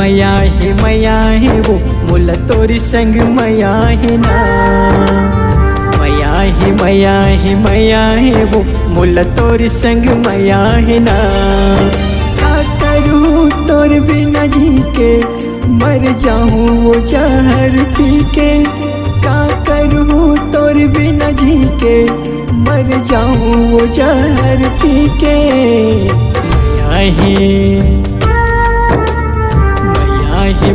मया है वो मोला तोरी संग मया है ना। मया है वो मोला तोरी संग मया है ना। का करूँ तोर बिना जी के मर जाऊँ वो जहर पी के। का करूँ तोर बिना जी के मर जाऊँ वो जहर पी के।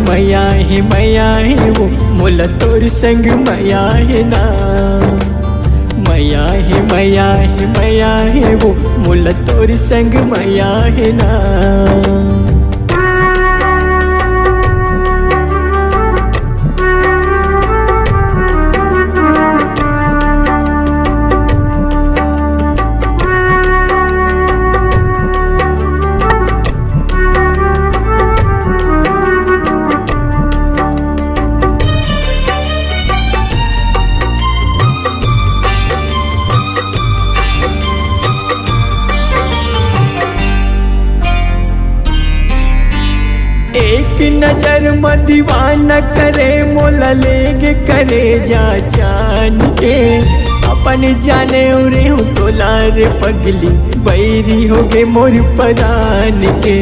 मया है वो मोला तोर संग मया है ना। मया है वो मोला तोर संग मया है ना। एक नजर में दीवाना करे मोला लेगे करे जा जान के। अपन जाने उरे हूँ तोलार पगली बैरी हो गे मोर परान के।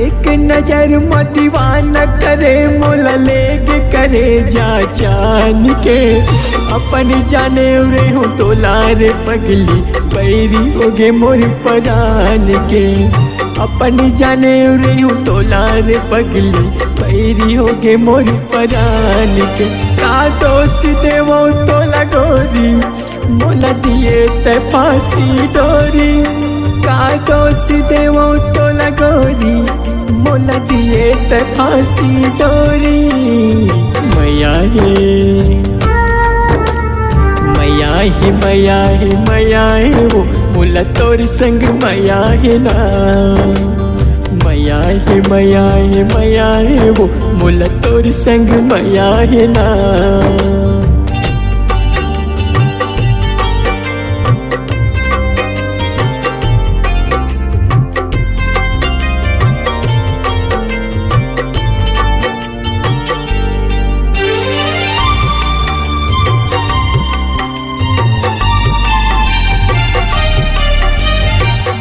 एक नजर में दीवाना करे मोला लेगे करे जा जान के। अपन जाने उरे हूँ तोलार पगली बैरी हो गे मोर परान के। अपन जाने उरे हूँ तोलार पगली बैरी हो गे मोर परान के। का दोष देवो तोला गोरी मोला दिए ते फांसी डोरी। का दोष देवो तोला गोरी मोला दिए ते फांसी डोरी। मया है वो मोला तोर संग मया है ना। मया है वो मोला तोर संग मया है ना।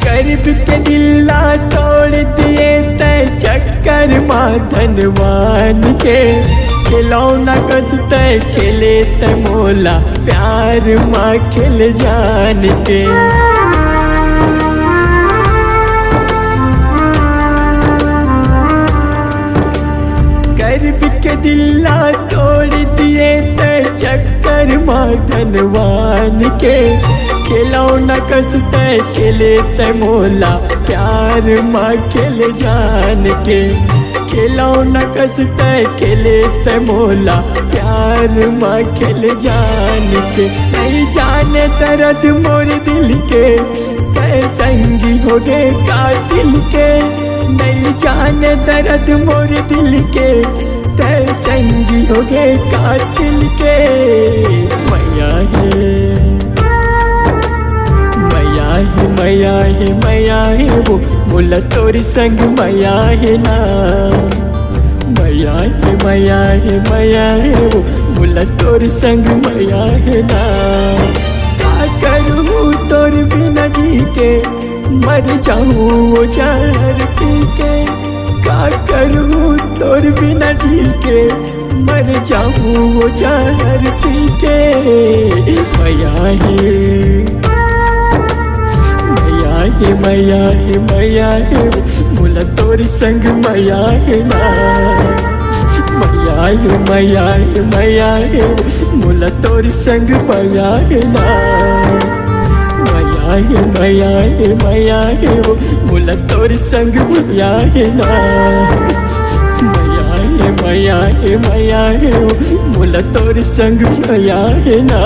गरीब के दिल्ला तोड़ दिए तय चक्कर माँ धनवान के। खिलौना कसते खेले तय मोला प्यार माँ खेल जान के। गरीब के दिल्ला तोड़ दिए तय चक्कर माँ धनवान के। खिलौना कसते खेले ते मोला प्यार माँ खेल जान के। खिलौना कसते खेले ते मोला प्यार माँ खेल जान के। नहीं जाने दर्द मोर दिल के कै संगी हो गे कातिल के। नहीं जाने दर्द मोर दिल के कै संगी हो गे कातिल के। मया है वो मोला तोर संग मया है ना। मया है वो मोला तोर संग मया है ना। का करूँ तोर बिना जी के मर जाऊँ वो जहर पी के। का करूँ तोर बिना जी के मर जाऊँ वो जहर पी के। मया है मोला तोर संग मया है ना। मया है मोला तोर संग मया है ना। मया है मोला तोर संग मया है ना। मया है मोला तोर संग मया है ना।